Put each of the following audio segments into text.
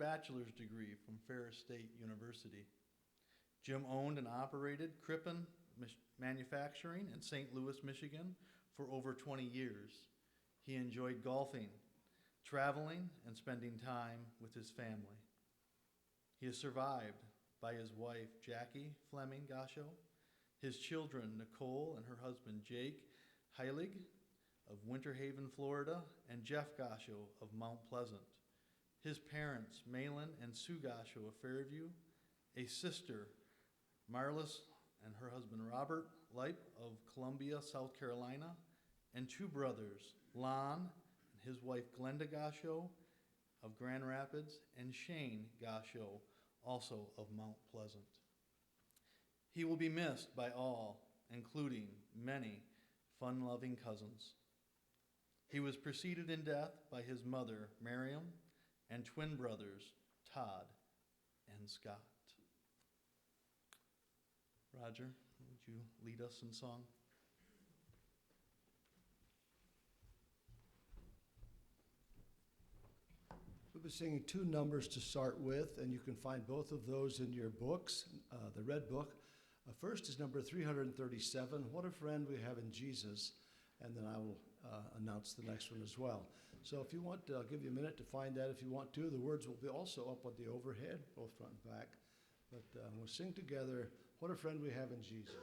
bachelor's degree from Ferris State University. Jim owned and operated Crippen Manufacturing in St. Louis, Michigan for over 20 years. He enjoyed golfing, traveling, and spending time with his family. He is survived by his wife, Jackie Fleming Gasho, his children, Nicole and her husband, Jake Heilig of Winter Haven, Florida, and Jeff Gasho of Mount Pleasant. His parents, Malin and Sue Gasho of Fairview, a sister, Marlis and her husband, Robert Leip of Columbia, South Carolina, and two brothers, Lon and his wife, Glenda Gasho of Grand Rapids, and Shane Gasho, also of Mount Pleasant. He will be missed by all, including many fun-loving cousins. He was preceded in death by his mother, Miriam, and twin brothers, Todd and Scott. Roger, would you lead us in song? We'll be singing two numbers to start with, and you can find both of those in your books, the red book. First is number 337, What a Friend We Have in Jesus, and then I will announce the next one as well. So if you want, I'll give you a minute to find that if you want to. The words will be also up on the overhead, both front and back. But we'll sing together, What a Friend We Have in Jesus.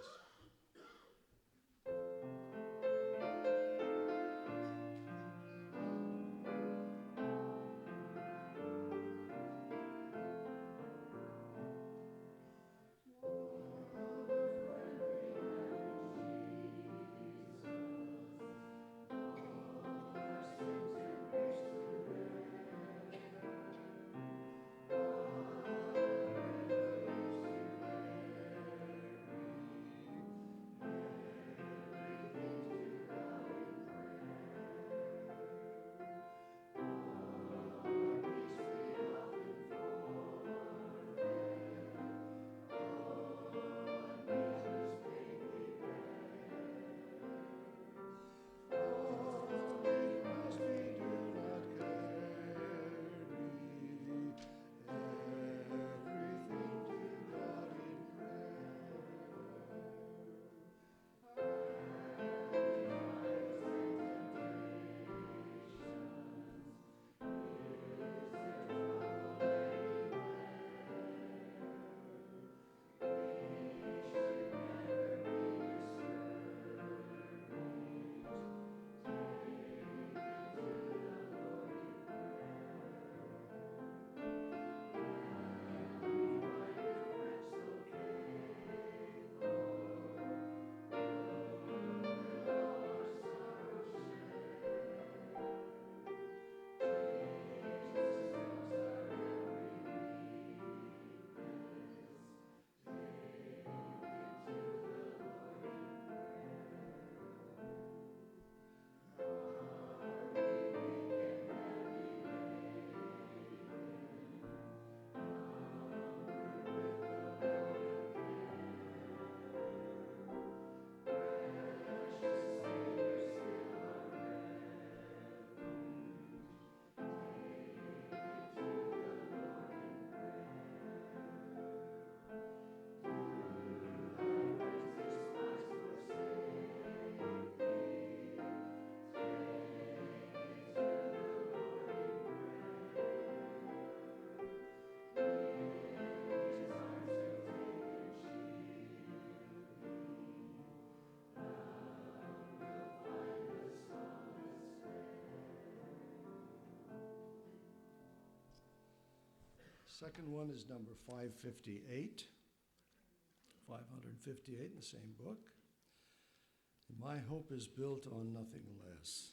Second one is number 558, 558 in the same book. My hope is built on nothing less.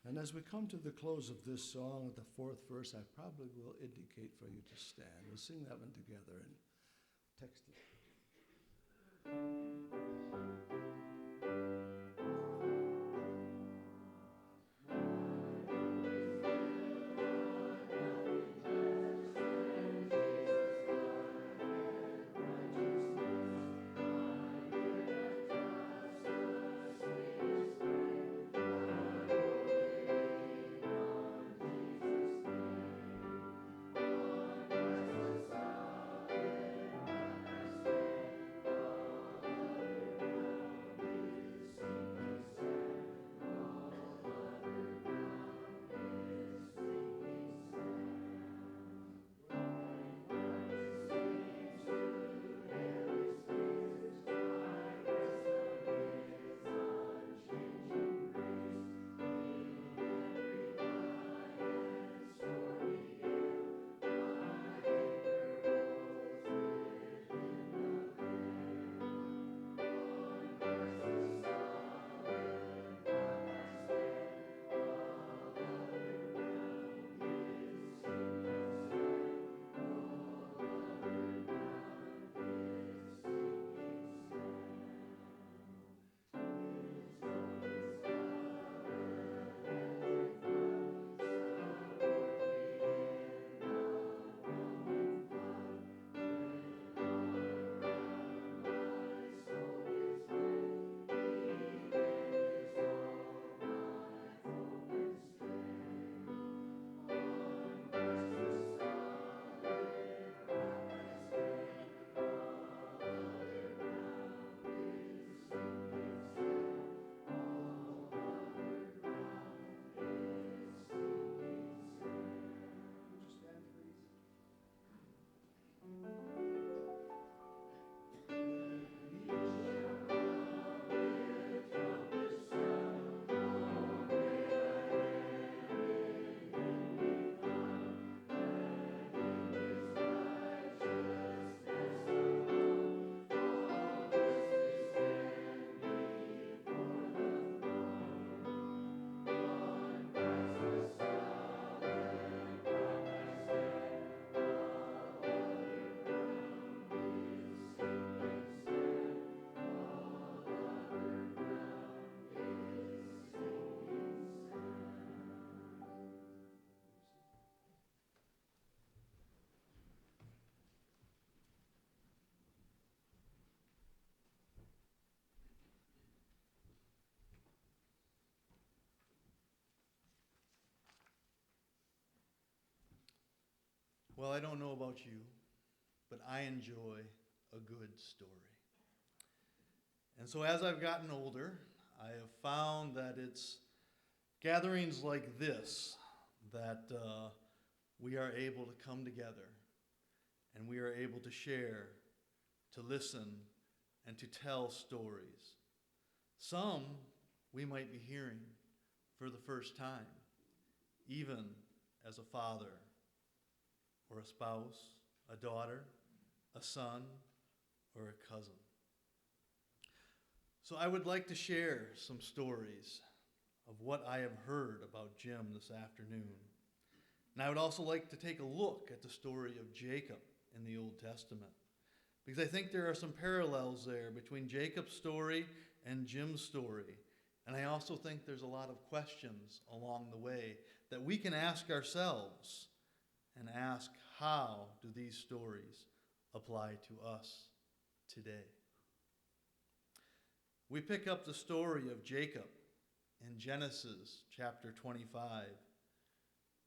And as we come to the close of this song, at the fourth verse, I probably will indicate for you to stand. We'll sing that one together and text it. Well, I don't know about you, but I enjoy a good story. And so as I've gotten older, I have found that it's gatherings like this that we are able to come together and we are able to share, to listen, and to tell stories. Some we might be hearing for the first time, even as a father or a spouse, a daughter, a son, or a cousin. So I would like to share some stories of what I have heard about Jim this afternoon. And I would also like to take a look at the story of Jacob in the Old Testament, because I think there are some parallels there between Jacob's story and Jim's story. And I also think there's a lot of questions along the way that we can ask ourselves and ask, how do these stories apply to us today? We pick up the story of Jacob in Genesis chapter 25.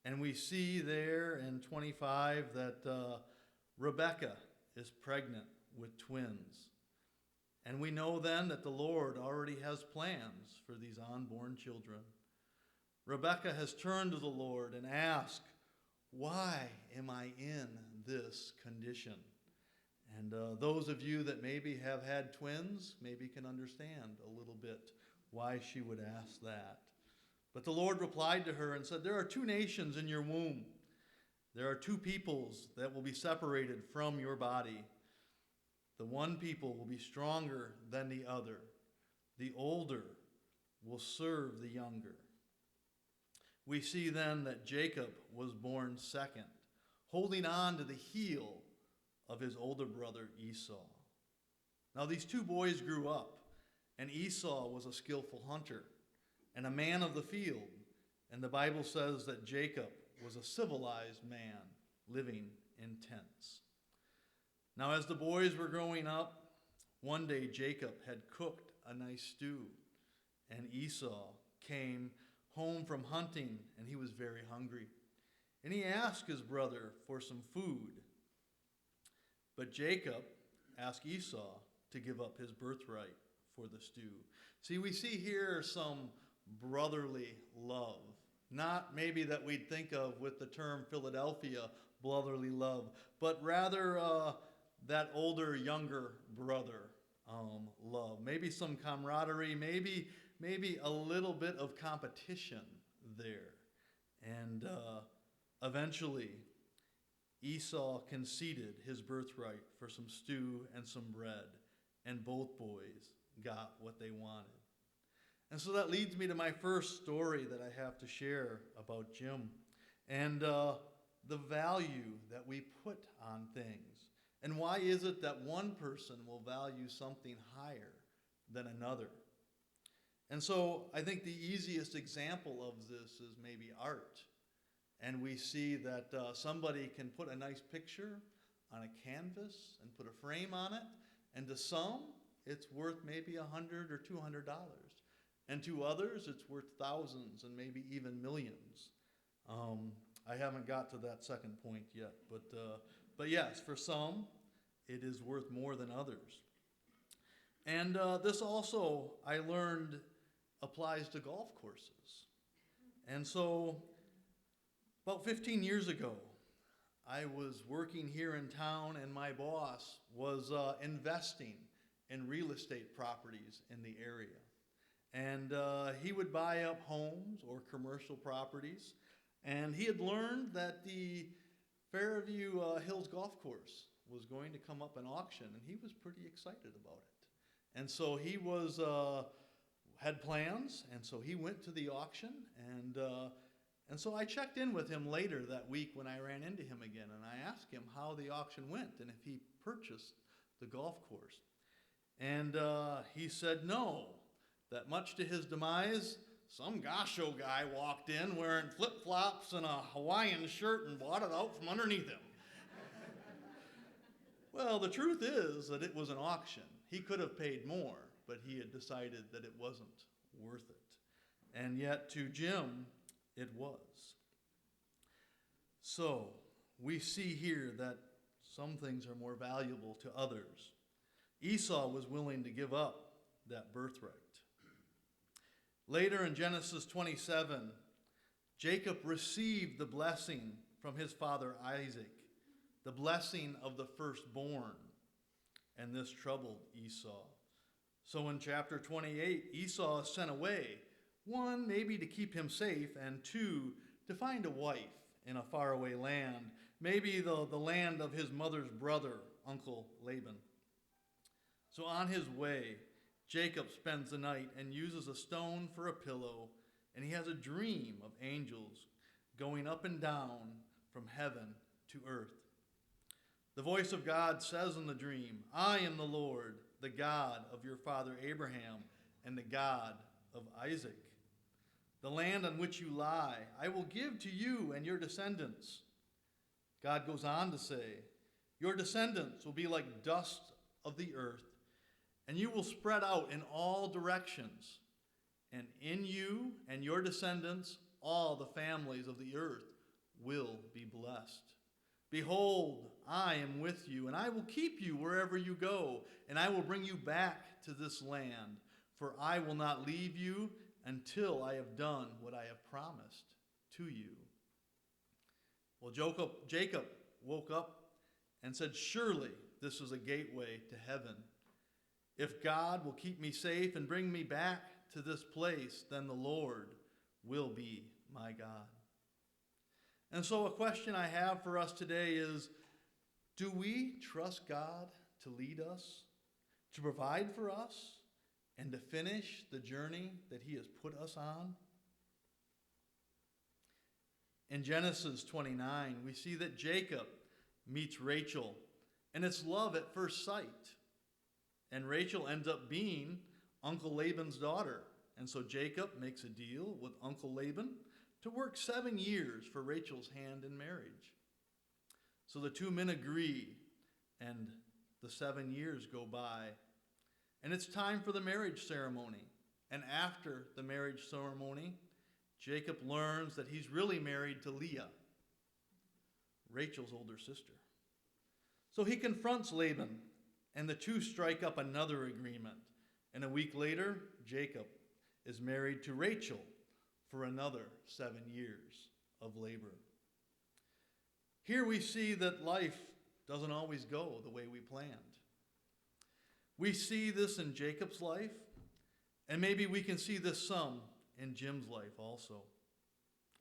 And we see there in 25 that Rebekah is pregnant with twins. And we know then that the Lord already has plans for these unborn children. Rebekah has turned to the Lord and asked, why am I in this condition? And those of you that maybe have had twins maybe can understand a little bit why she would ask that. But the Lord replied to her and said, there are two nations in your womb. There are two peoples that will be separated from your body. The one people will be stronger than the other. The older will serve the younger. We see then that Jacob was born second, holding on to the heel of his older brother Esau. Now these two boys grew up, and Esau was a skillful hunter and a man of the field. And the Bible says that Jacob was a civilized man living in tents. Now as the boys were growing up, one day Jacob had cooked a nice stew, and Esau came home from hunting, and he was very hungry. And he asked his brother for some food. But Jacob asked Esau to give up his birthright for the stew. See, we see here some brotherly love. Not maybe that we'd think of with the term Philadelphia, brotherly love, but rather that older, younger brother love. Maybe some camaraderie, maybe a little bit of competition there. And eventually, Esau conceded his birthright for some stew and some bread, and both boys got what they wanted. And so that leads me to my first story that I have to share about Jim, and the value that we put on things. And why is it that one person will value something higher than another? And so I think the easiest example of this is maybe art. And we see that somebody can put a nice picture on a canvas and put a frame on it, and to some, it's worth maybe $100 or $200. And to others, it's worth thousands and maybe even millions. I haven't got to that second point yet, but yes, for some, it is worth more than others. And this also, I learned, applies to golf courses. And so, about 15 years ago, I was working here in town, and my boss was investing in real estate properties in the area. And he would buy up homes or commercial properties. And he had learned that the Fairview Hills Golf Course was going to come up in auction, and he was pretty excited about it. And so he had plans, and so he went to the auction, and so I checked in with him later that week when I ran into him again, and I asked him how the auction went and if he purchased the golf course. And he said no, that much to his demise, some Gasho guy walked in wearing flip-flops and a Hawaiian shirt and bought it out from underneath him. Well, the truth is that it was an auction. He could have paid more, but he had decided that it wasn't worth it. And yet to Jim, it was. So we see here that some things are more valuable to others. Esau was willing to give up that birthright. Later in Genesis 27, Jacob received the blessing from his father Isaac, the blessing of the firstborn, and this troubled Esau. So in chapter 28, Esau is sent away, one, maybe to keep him safe, and two, to find a wife in a faraway land, maybe the land of his mother's brother, Uncle Laban. So on his way, Jacob spends the night and uses a stone for a pillow, and he has a dream of angels going up and down from heaven to earth. The voice of God says in the dream, "I am the Lord, the God of your father Abraham, and the God of Isaac. The land on which you lie, I will give to you and your descendants." God goes on to say, "Your descendants will be like dust of the earth, and you will spread out in all directions. And in you and your descendants, all the families of the earth will be blessed. Behold, I am with you, and I will keep you wherever you go, and I will bring you back to this land, for I will not leave you until I have done what I have promised to you." Well, Jacob woke up and said, "Surely this is a gateway to heaven. If God will keep me safe and bring me back to this place, then the Lord will be my God." And so a question I have for us today is, do we trust God to lead us, to provide for us, and to finish the journey that he has put us on? In Genesis 29, we see that Jacob meets Rachel, and it's love at first sight. And Rachel ends up being Uncle Laban's daughter. And so Jacob makes a deal with Uncle Laban to work 7 years for Rachel's hand in marriage. So the two men agree, and the 7 years go by. And it's time for the marriage ceremony. And after the marriage ceremony, Jacob learns that he's really married to Leah, Rachel's older sister. So he confronts Laban, and the two strike up another agreement. And a week later, Jacob is married to Rachel for another 7 years of labor. Here we see that life doesn't always go the way we planned. We see this in Jacob's life, and maybe we can see this some in Jim's life also.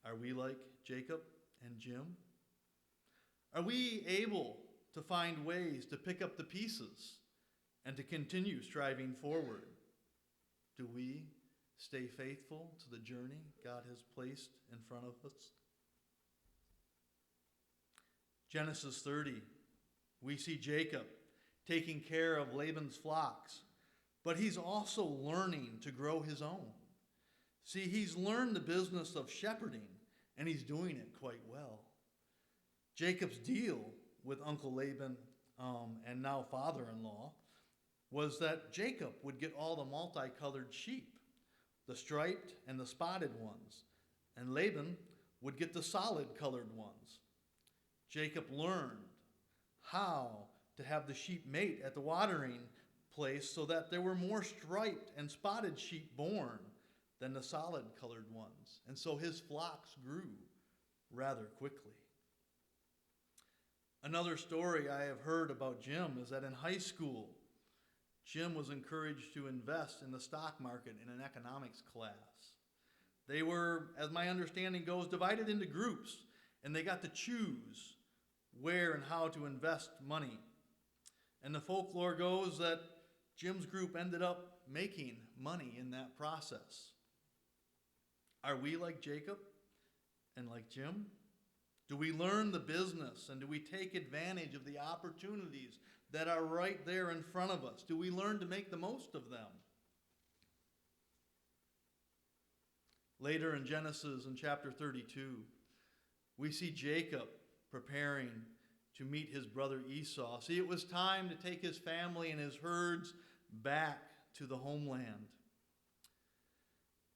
Are we like Jacob and Jim? Are we able to find ways to pick up the pieces and to continue striving forward? Do we stay faithful to the journey God has placed in front of us? Genesis 30, we see Jacob taking care of Laban's flocks, but he's also learning to grow his own. See, he's learned the business of shepherding, and he's doing it quite well. Jacob's deal with Uncle Laban, and now father-in-law, was that Jacob would get all the multicolored sheep, the striped and the spotted ones, and Laban would get the solid colored ones. Jacob learned how to have the sheep mate at the watering place so that there were more striped and spotted sheep born than the solid colored ones. And so his flocks grew rather quickly. Another story I have heard about Jim is that in high school, Jim was encouraged to invest in the stock market in an economics class. They were, as my understanding goes, divided into groups, and they got to choose where and how to invest money. And the folklore goes that Jim's group ended up making money in that process. Are we like Jacob and like Jim? Do we learn the business, and do we take advantage of the opportunities that are right there in front of us? Do we learn to make the most of them? Later in Genesis, in chapter 32, we see Jacob preparing to meet his brother Esau. See, it was time to take his family and his herds back to the homeland.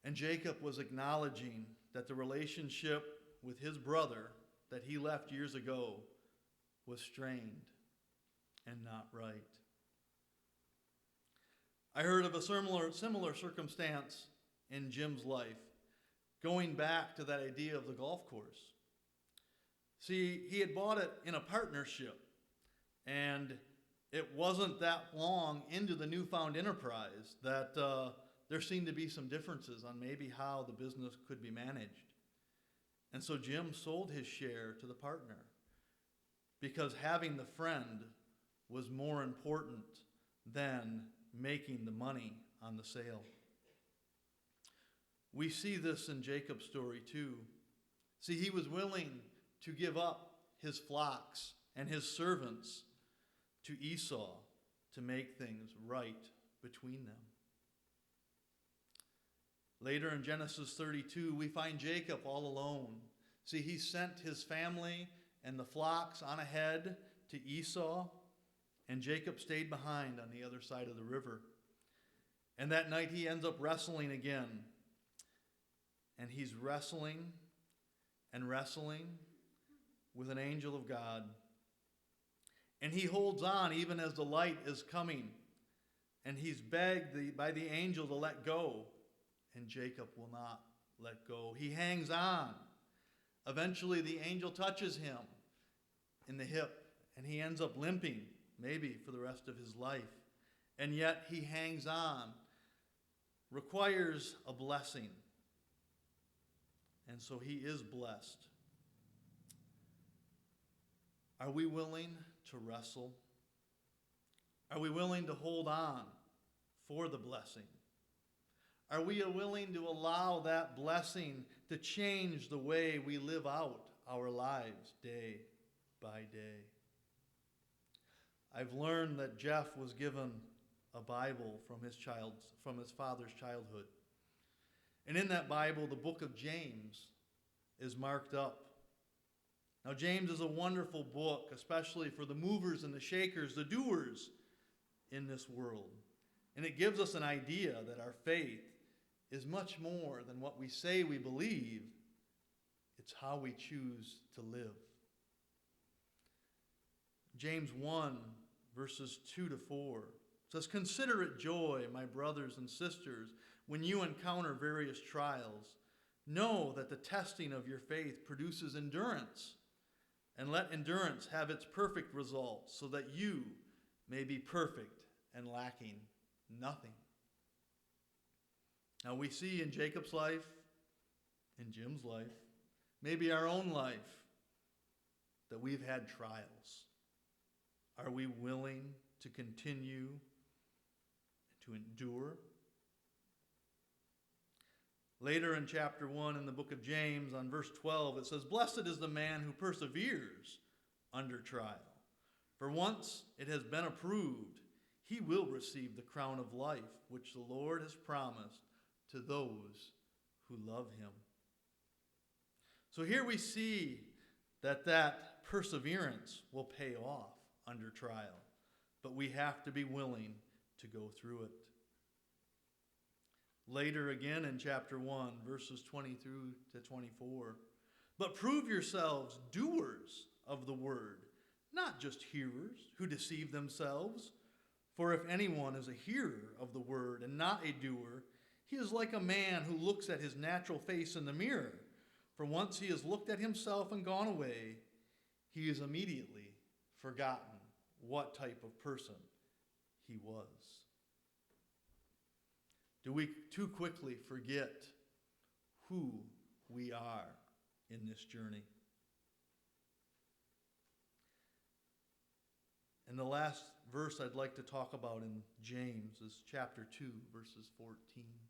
And Jacob was acknowledging that the relationship with his brother, that he left years ago was strained and not right. I heard of a similar circumstance in Jim's life, going back to that idea of the golf course. See, he had bought it in a partnership, and it wasn't that long into the newfound enterprise that there seemed to be some differences on maybe how the business could be managed. And so Jim sold his share to the partner because having the friend was more important than making the money on the sale. We see this in Jacob's story too. See, he was willing to give up his flocks and his servants to Esau to make things right between them. Later in Genesis 32, we find Jacob all alone. See, he sent his family and the flocks on ahead to Esau, and Jacob stayed behind on the other side of the river. And that night he ends up wrestling again. And he's wrestling and wrestling with an angel of God. And he holds on even as the light is coming. And he's begged by the angel to let go. And Jacob will not let go. He hangs on. Eventually the angel touches him in the hip. And he ends up limping, maybe for the rest of his life. And yet he hangs on. Requires a blessing. And so he is blessed. Are we willing to wrestle? Are we willing to hold on for the blessing? Are we willing to allow that blessing to change the way we live out our lives day by day? I've learned that Jeff was given a Bible from his father's childhood. And in that Bible, the book of James is marked up. Now, James is a wonderful book, especially for the movers and the shakers, the doers in this world. And it gives us an idea that our faith is much more than what we say we believe. It's how we choose to live. James 1, verses 2 to 4 says, "Consider it joy, my brothers and sisters, when you encounter various trials. Know that the testing of your faith produces endurance. And let endurance have its perfect result, so that you may be perfect and lacking nothing." Now we see in Jacob's life, in Jim's life, maybe our own life, that we've had trials. Are we willing to continue to endure? Later in chapter 1 in the book of James, on verse 12, it says, "Blessed is the man who perseveres under trial. For once it has been approved, he will receive the crown of life, which the Lord has promised to those who love him." So here we see that perseverance will pay off under trial, but we have to be willing to go through it. Later again in chapter 1, verses 20 through to 24. "But prove yourselves doers of the word, not just hearers who deceive themselves. For if anyone is a hearer of the word and not a doer, he is like a man who looks at his natural face in the mirror. For once he has looked at himself and gone away, he has immediately forgotten what type of person he was." Do we too quickly forget who we are in this journey? And the last verse I'd like to talk about in James is chapter 2, verses 14.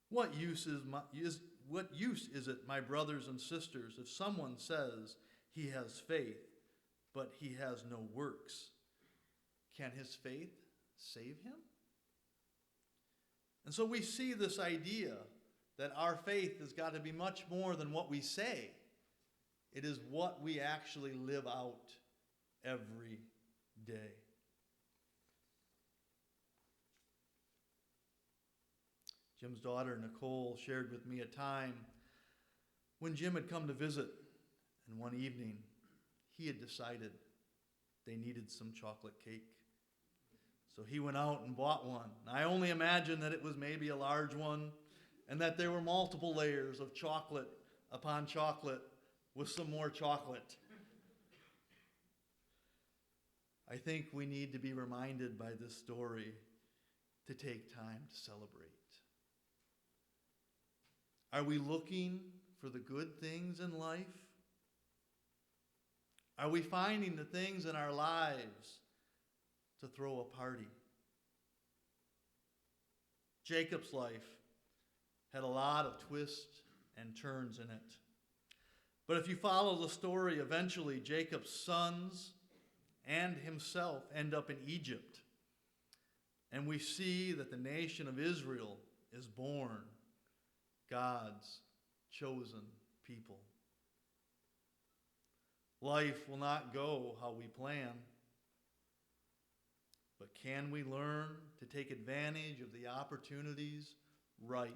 What use is it, my brothers and sisters, if someone says he has faith, but he has no works? Can his faith save him? And so we see this idea that our faith has got to be much more than what we say. It is what we actually live out every day. Jim's daughter, Nicole, shared with me a time when Jim had come to visit And one evening, he had decided they needed some chocolate cake. So he went out and bought one. I only imagine that it was maybe a large one and that there were multiple layers of chocolate upon chocolate with some more chocolate. I think we need to be reminded by this story to take time to celebrate. Are we looking for the good things in life? Are we finding the things in our lives to throw a party? Jacob's life had a lot of twists and turns in it. But if you follow the story, eventually Jacob's sons and himself end up in Egypt. And we see that the nation of Israel is born, God's chosen people. Life will not go how we plan, but can we learn to take advantage of the opportunities right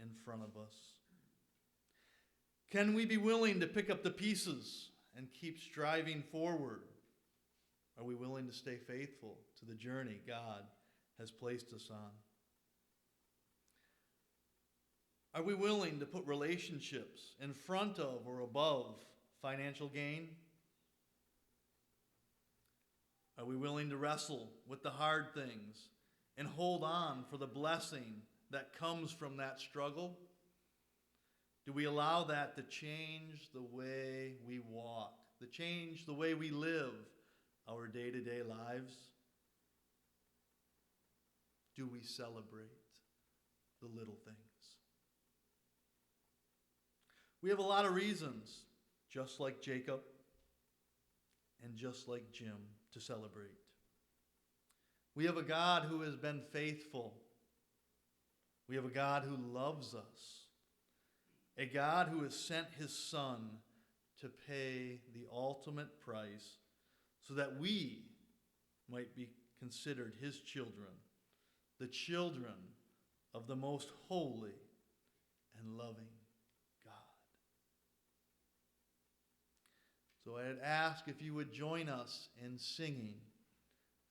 in front of us? Can we be willing to pick up the pieces and keep striving forward? Are we willing to stay faithful to the journey God has placed us on? Are we willing to put relationships in front of or above financial gain? Are we willing to wrestle with the hard things and hold on for the blessing that comes from that struggle? Do we allow that to change the way we walk, to change the way we live our day-to-day lives? Do we celebrate the little things? We have a lot of reasons, just like Jacob and just like Jim, to celebrate. We have a God who has been faithful. We have a God who loves us. A God who has sent his Son to pay the ultimate price so that we might be considered his children, the children of the most holy and loving God. So I'd ask if you would join us in singing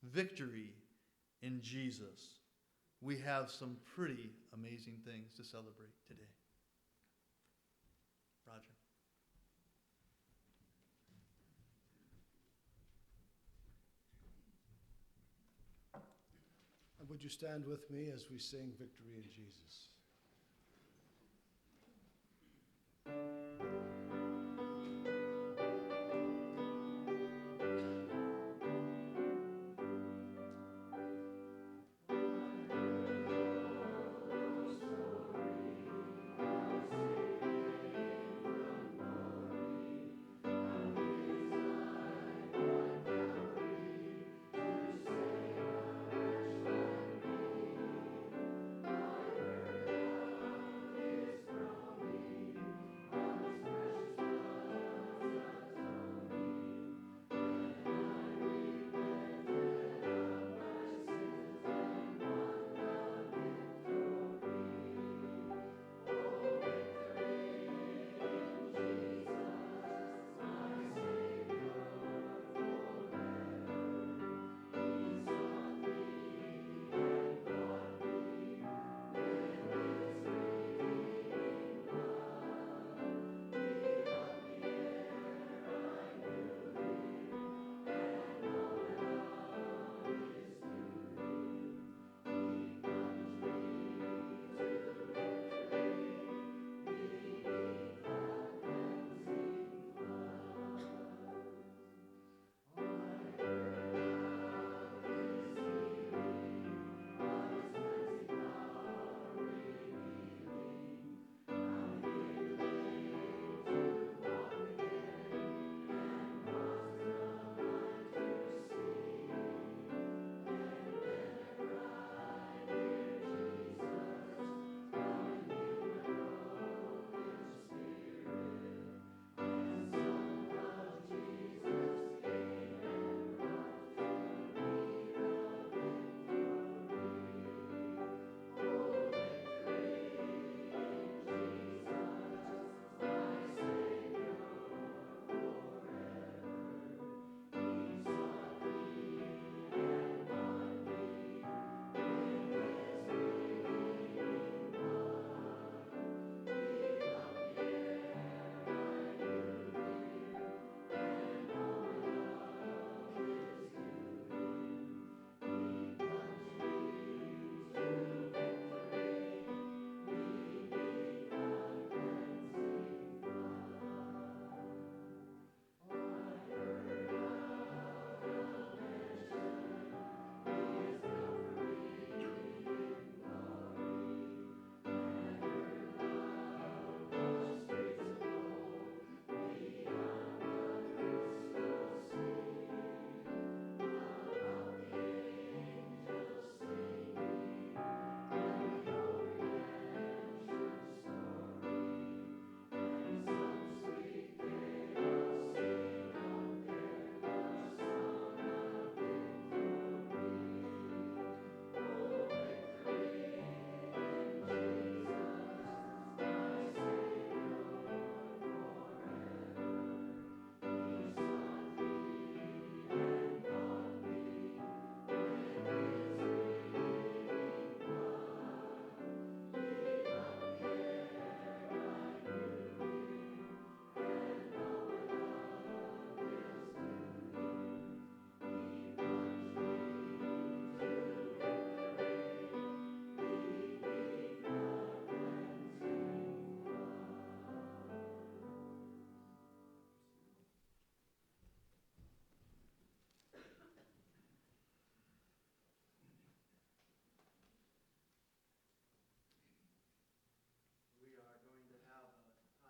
Victory in Jesus. We have some pretty amazing things to celebrate today. Roger. And would you stand with me as we sing Victory in Jesus?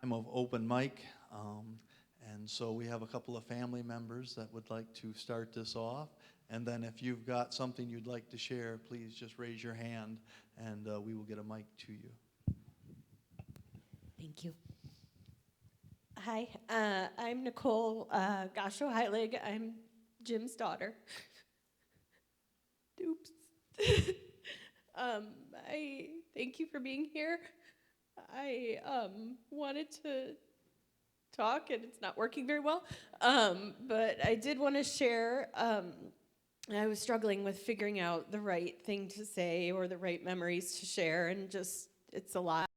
time of open mic. And so we have a couple of family members that would like to start this off. And then if you've got something you'd like to share, please just raise your hand and we will get a mic to you. Thank you. Hi, I'm Nicole Gasho-Heilig. I'm Jim's daughter. Oops. I thank you for being here. I wanted to talk, and it's not working very well, but I did want to share. I was struggling with figuring out the right thing to say or the right memories to share, and just, it's a lot.